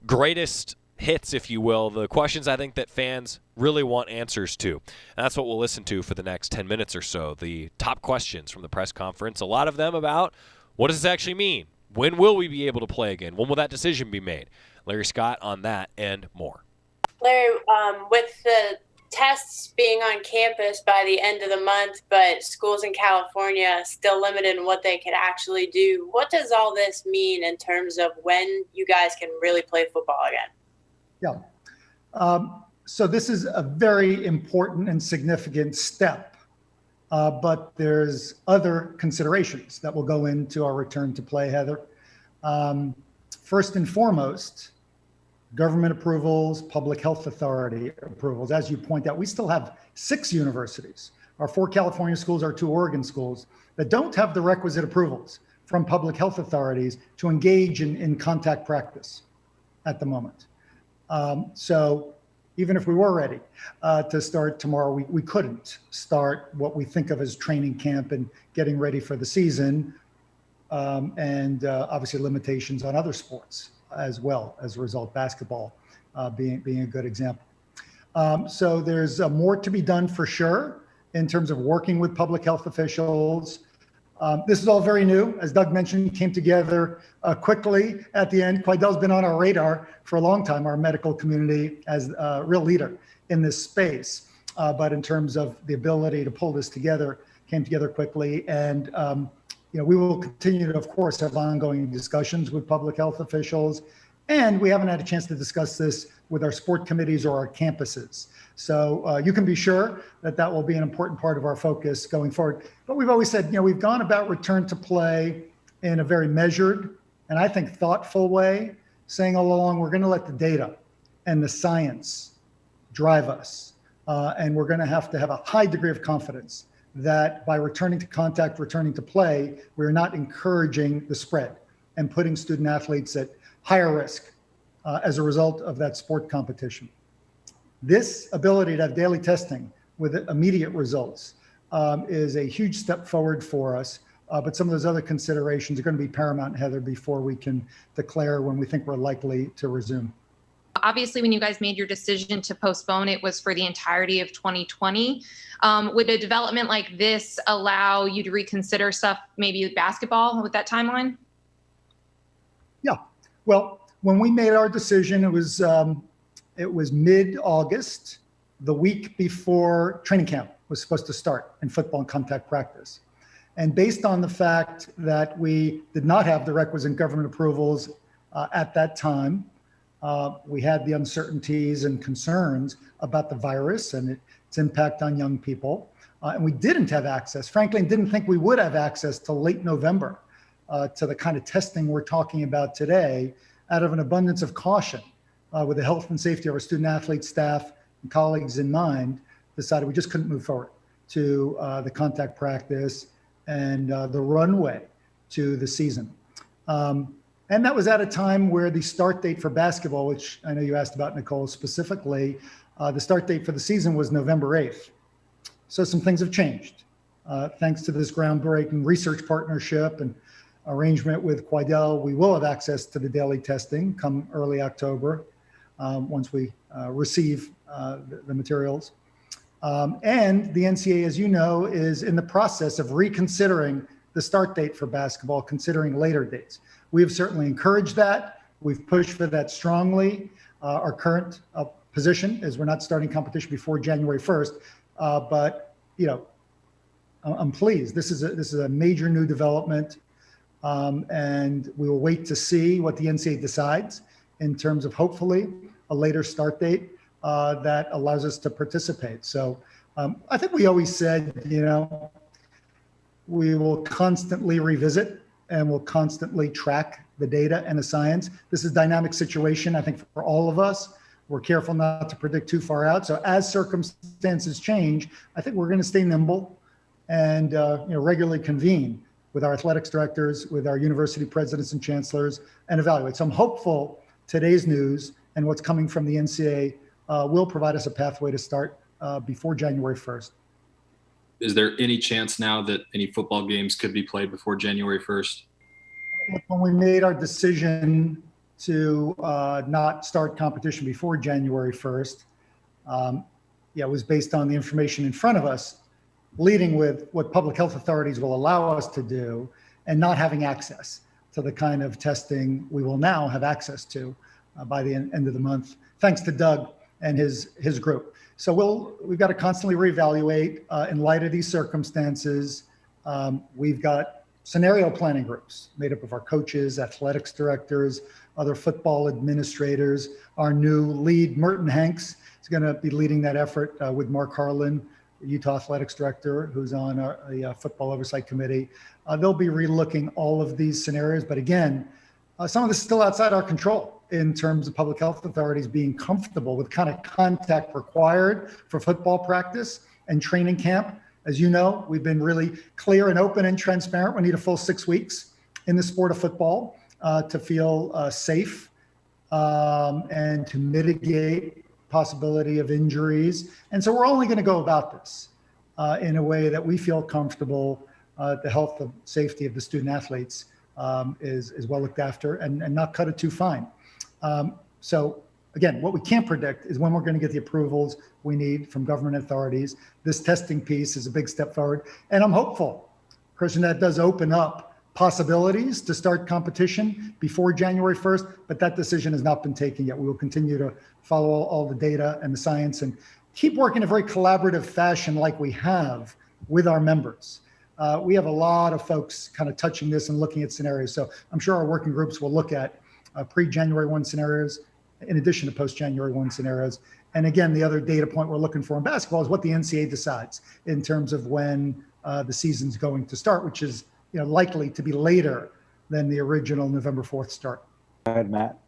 greatest hits, if you will, the questions I think that fans really want answers to. And that's what we'll listen to for the next 10 minutes or so, the top questions from the press conference, a lot of them about what does this actually mean? When will we be able to play again? When will that decision be made? Larry Scott on that and more. Larry, with the tests being on campus by the end of the month, but schools in California still limited in what they can actually do, what does all this mean in terms of when you guys can really play football again? Yeah. So this is a very important and significant step, but there's other considerations that will go into our return to play, Heather. First and foremost, government approvals, public health authority approvals. As you point out, we still have 6 universities, our 4 California schools, our 2 Oregon schools, that don't have the requisite approvals from public health authorities to engage in contact practice at the moment. So even if we were ready to start tomorrow, we couldn't start what we think of as training camp and getting ready for the season, and obviously limitations on other sports as well. As a result, basketball being a good example. So there's more to be done for sure in terms of working with public health officials. This is all very new. As Doug mentioned, came together quickly at the end. Quidel's been on our radar for a long time, our medical community, as a real leader in this space. But in terms of the ability to pull this together, came together quickly. And we will continue to, of course, have ongoing discussions with public health officials. And we haven't had a chance to discuss this with our sport committees or our campuses. So you can be sure that that will be an important part of our focus going forward. But we've always said, we've gone about return to play in a very measured and I think thoughtful way, saying all along, we're going to let the data and the science drive us. And we're going to have a high degree of confidence that by returning to contact, returning to play, we're not encouraging the spread and putting student athletes at higher risk as a result of that sport competition. This ability to have daily testing with immediate results is a huge step forward for us. But some of those other considerations are going to be paramount, Heather, before we can declare when we think we're likely to resume. Obviously, when you guys made your decision to postpone, it was for the entirety of 2020. Would a development like this allow you to reconsider stuff, maybe basketball with that timeline? Yeah. Well, when we made our decision, it was mid-August, the week before training camp was supposed to start in football and contact practice. And based on the fact that we did not have the requisite government approvals at that time, we had the uncertainties and concerns about the virus and its impact on young people. And we didn't have access, frankly, and didn't think we would have access till late November to the kind of testing we're talking about today, out of an abundance of caution with the health and safety of our student athletes, staff, and colleagues in mind, decided we just couldn't move forward to the contact practice and the runway to the season. And that was at a time where the start date for basketball, which I know you asked about, Nicole, specifically, the start date for the season was November 8th. So some things have changed. Thanks to this groundbreaking research partnership and arrangement with Quidel, we will have access to the daily testing come early October once we receive the materials. And the NCAA, as you know, is in the process of reconsidering the start date for basketball, considering later dates. We have certainly encouraged that. We've pushed for that strongly. Our current position is we're not starting competition before January 1st. But you know, I'm pleased. This is a major new development, and we will wait to see what the NCAA decides in terms of hopefully a later start date that allows us to participate. So I think we always said, you know, we will constantly revisit and we'll constantly track the data and the science. This is a dynamic situation, I think, for all of us. We're careful not to predict too far out. So as circumstances change, I think we're going to stay nimble and regularly convene with our athletics directors, with our university presidents and chancellors, and evaluate. So I'm hopeful today's news and what's coming from the NCAA will provide us a pathway to start before January 1st. Is there any chance now that any football games could be played before January 1st? When we made our decision to not start competition before January 1st, it was based on the information in front of us, leading with what public health authorities will allow us to do and not having access to the kind of testing we will now have access to by the end of the month, thanks to Doug and his group. So we've got to constantly reevaluate in light of these circumstances. We've got scenario planning groups made up of our coaches, athletics directors, other football administrators. Our new lead, Merton Hanks, is going to be leading that effort with Mark Harlan, the Utah athletics director, who's on the football oversight committee. They'll be relooking all of these scenarios. But again, some of this is still outside our control in terms of public health authorities being comfortable with kind of contact required for football practice and training camp. As you know, we've been really clear and open and transparent. We need a full 6 weeks in the sport of football to feel safe and to mitigate possibility of injuries. And so we're only going to go about this in a way that we feel comfortable. The health and safety of the student athletes is well looked after and not cut it too fine. So again, what we can't predict is when we're going to get the approvals we need from government authorities. This testing piece is a big step forward. And I'm hopeful, Christian, that does open up possibilities to start competition before January 1st, but that decision has not been taken yet. We will continue to follow all the data and the science and keep working in a very collaborative fashion like we have with our members. We have a lot of folks kind of touching this and looking at scenarios. So I'm sure our working groups will look at pre-January 1 scenarios in addition to post-January 1 scenarios. And again, the other data point we're looking for in basketball is what the NCAA decides in terms of when the season's going to start, which is likely to be later than the original November 4th start. Go ahead, Matt.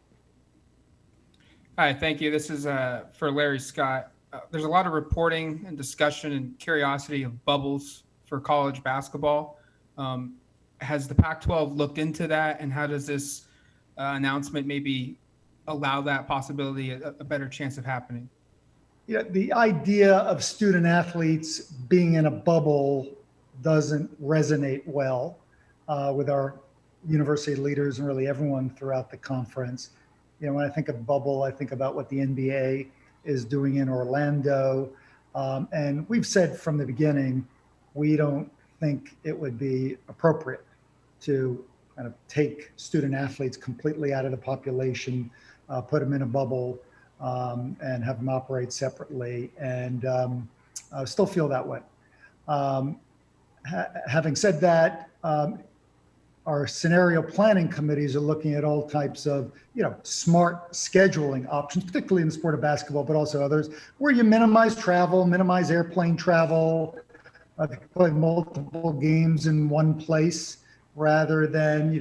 Hi, thank you. This is for Larry Scott. There's a lot of reporting and discussion and curiosity of bubbles for college basketball. Has the Pac-12 looked into that, and how does this announcement maybe allow that possibility a better chance of happening? The idea of student athletes being in a bubble doesn't resonate well. with our university leaders and really everyone throughout the conference. When I think of bubble, I think about what the NBA is doing in Orlando. And we've said from the beginning, we don't think it would be appropriate to kind of take student athletes completely out of the population, put them in a bubble, and have them operate separately. And I still feel that way. Having said that, our scenario planning committees are looking at all types of, smart scheduling options, particularly in the sport of basketball, but also others, where you minimize travel, minimize airplane travel, play multiple games in one place rather than,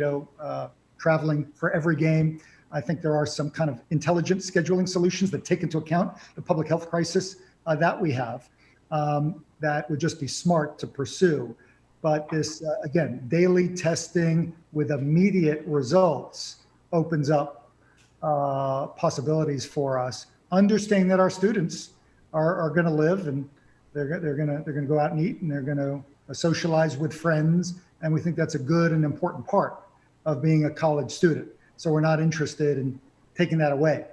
traveling for every game. I think there are some kind of intelligent scheduling solutions that take into account the public health crisis that we have that would just be smart to pursue. But this, again, daily testing with immediate results opens up possibilities for us, understanding that our students are going to live and they're going to go out and eat and they're going to socialize with friends. And we think that's a good and important part of being a college student. So we're not interested in taking that away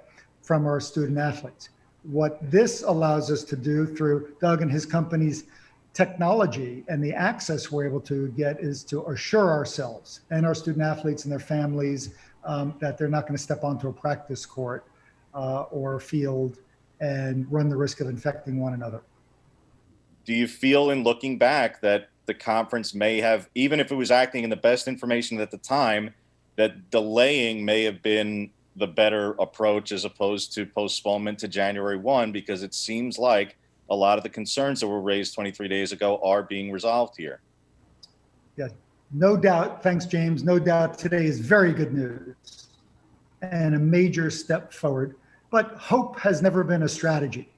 from our student athletes. What this allows us to do through Doug and his company's technology and the access we're able to get is to assure ourselves and our student athletes and their families that they're not going to step onto a practice court or field and run the risk of infecting one another. Do you feel, in looking back, that the conference may have, even if it was acting in the best information at the time, that delaying may have been the better approach as opposed to postponement to January 1, because it seems like a lot of the concerns that were raised 23 days ago are being resolved here? Yeah, no doubt. Thanks, James. No doubt today is very good news and a major step forward. But hope has never been a strategy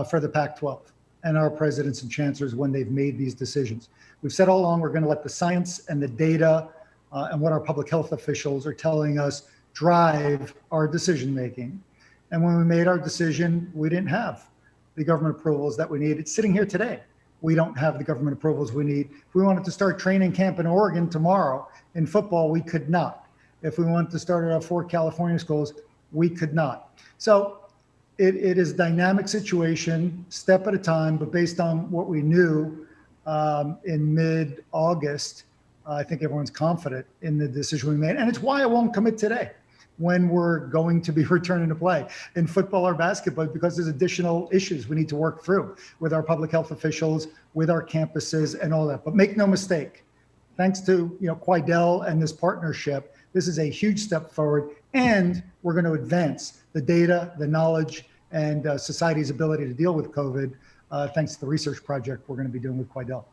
for the Pac-12 and our presidents and chancellors when they've made these decisions. We've said all along we're going to let the science and the data and what our public health officials are telling us drive our decision making. And when we made our decision, we didn't have the government approvals that we needed. Sitting here today, we don't have the government approvals we need. If we wanted to start training camp in Oregon tomorrow in football, we could not. If we wanted to start at our 4 California schools, we could not. So it is a dynamic situation, step at a time, but based on what we knew in mid-August, I think everyone's confident in the decision we made. And it's why I won't commit today when we're going to be returning to play in football or basketball, because there's additional issues we need to work through with our public health officials, with our campuses and all that. But make no mistake, thanks to Quidel and this partnership, this is a huge step forward, and we're going to advance the data, the knowledge, and society's ability to deal with COVID, thanks to the research project we're going to be doing with Quidel.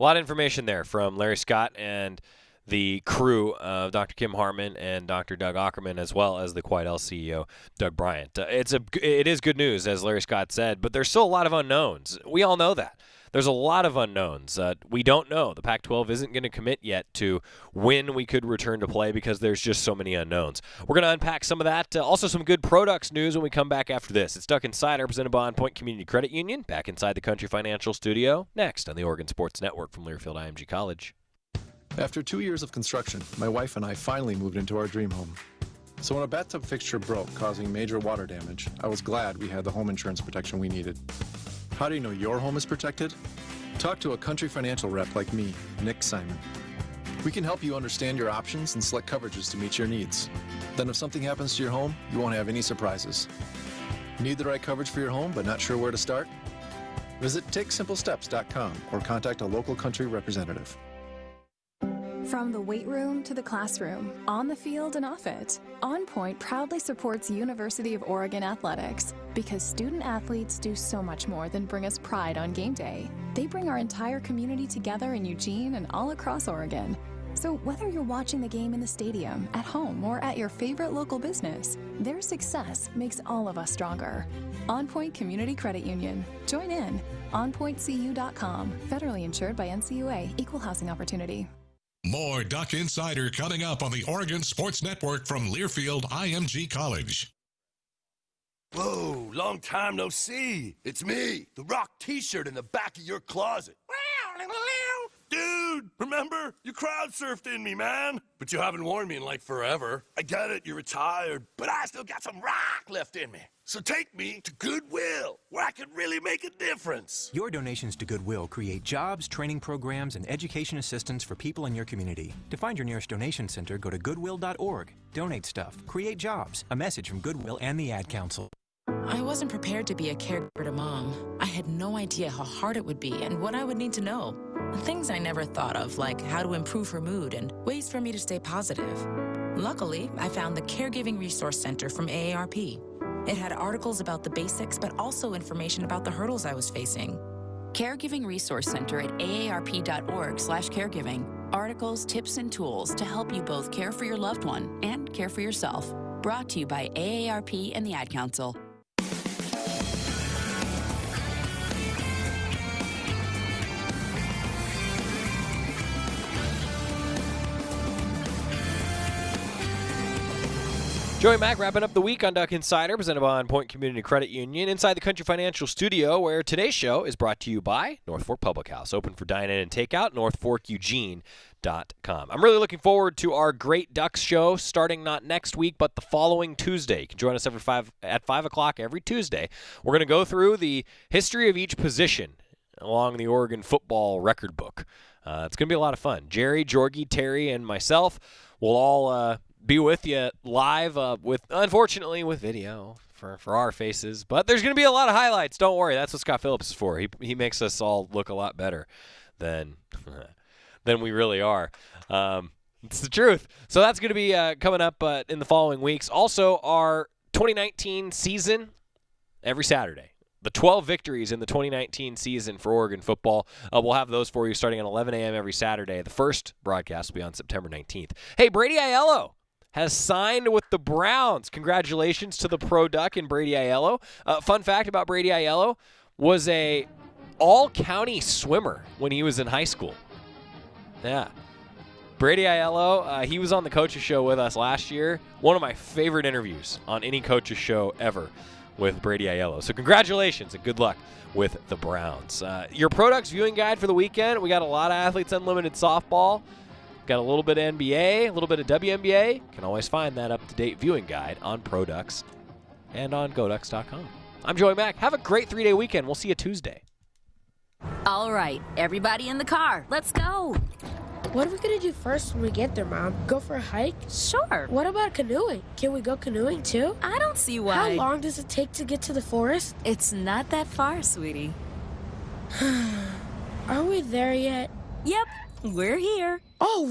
A lot of information there from Larry Scott and the crew of Dr. Kim Hartman and Dr. Doug Ackerman, as well as the Quidel CEO, Doug Bryant. It is good news, as Larry Scott said, but there's still a lot of unknowns. We all know that. There's a lot of unknowns. We don't know. The Pac-12 isn't going to commit yet to when we could return to play because there's just so many unknowns. We're going to unpack some of that. Also some good products news when we come back after this. It's Duck Insider, presented by On Point Community Credit Union, back inside the Country Financial Studio, next on the Oregon Sports Network from Learfield IMG College. After 2 years of construction, my wife and I finally moved into our dream home. So when a bathtub fixture broke, causing major water damage, I was glad we had the home insurance protection we needed. How do you know your home is protected? Talk to a Country Financial rep like me, Nick Simon. We can help you understand your options and select coverages to meet your needs. Then if something happens to your home, you won't have any surprises. Need the right coverage for your home but not sure where to start? Visit TakeSimpleSteps.com or contact a local Country representative. From the weight room to the classroom, on the field and off it, On Point proudly supports University of Oregon athletics because student athletes do so much more than bring us pride on game day. They bring our entire community together in Eugene and all across Oregon. So whether you're watching the game in the stadium, at home, or at your favorite local business, their success makes all of us stronger. On Point Community Credit Union. Join in. OnPointCU.com. Federally insured by NCUA. Equal housing opportunity. More Duck Insider coming up on the Oregon Sports Network from Learfield IMG College. Whoa, long time no see. It's me, the Rock t-shirt in the back of your closet. Dude, remember? You crowd surfed in me, man. But you haven't worn me in like forever. I get it, you're retired, but I still got some rock left in me. So take me to Goodwill, where I can really make a difference. Your donations to Goodwill create jobs, training programs, and education assistance for people in your community. To find your nearest donation center, go to goodwill.org. Donate stuff, create jobs. A message from Goodwill and the Ad Council. I wasn't prepared to be a caregiver to Mom. I had no idea how hard it would be and what I would need to know. Things I never thought of, like how to improve her mood and ways for me to stay positive. Luckily, I found the Caregiving Resource Center from AARP. It had articles about the basics, but also information about the hurdles I was facing. Caregiving Resource Center at aarp.org/caregiving. Articles, tips, and tools to help you both care for your loved one and care for yourself. Brought to you by AARP and the Ad Council. Joey Mack wrapping up the week on Duck Insider, presented by On Point Community Credit Union, inside the Country Financial Studio, where today's show is brought to you by North Fork Public House, open for dine-in and takeout, northforkeugene.com. I'm really looking forward to our Great Ducks show, starting not next week, but the following Tuesday. You can join us at 5 o'clock every Tuesday. We're going to go through the history of each position along the Oregon football record book. It's going to be a lot of fun. Jerry, Jorgie, Terry, and myself will all be with you live, unfortunately with video for our faces, but there's going to be a lot of highlights. Don't worry, that's what Scott Phillips is for. He makes us all look a lot better than we really are. It's the truth. So that's going to be coming up in the following weeks. Also, our 2019 season every Saturday. The 12 victories in the 2019 season for Oregon football. We'll have those for you starting at 11 a.m. every Saturday. The first broadcast will be on September 19th. Hey, Brady Aiello has signed with the Browns. Congratulations to the Pro Duck and Brady Aiello. Fun fact about Brady Aiello, was a all-county swimmer when he was in high school. Yeah. Brady Aiello, he was on the Coach's Show with us last year. One of my favorite interviews on any Coach's Show ever with Brady Aiello. So congratulations and good luck with the Browns. Your Pro Ducks viewing guide for the weekend, we got a lot of Athletes Unlimited softball. Got a little bit of NBA, a little bit of WNBA. Can always find that up-to-date viewing guide on ProDucks and on GoDucks.com. I'm Joey Mack. Have a great 3-day weekend. We'll see you Tuesday. All right, everybody in the car. Let's go. What are we going to do first when we get there, Mom? Go for a hike? Sure. What about canoeing? Can we go canoeing, too? I don't see why. How long does it take to get to the forest? It's not that far, sweetie. Are we there yet? Yep, we're here. Oh,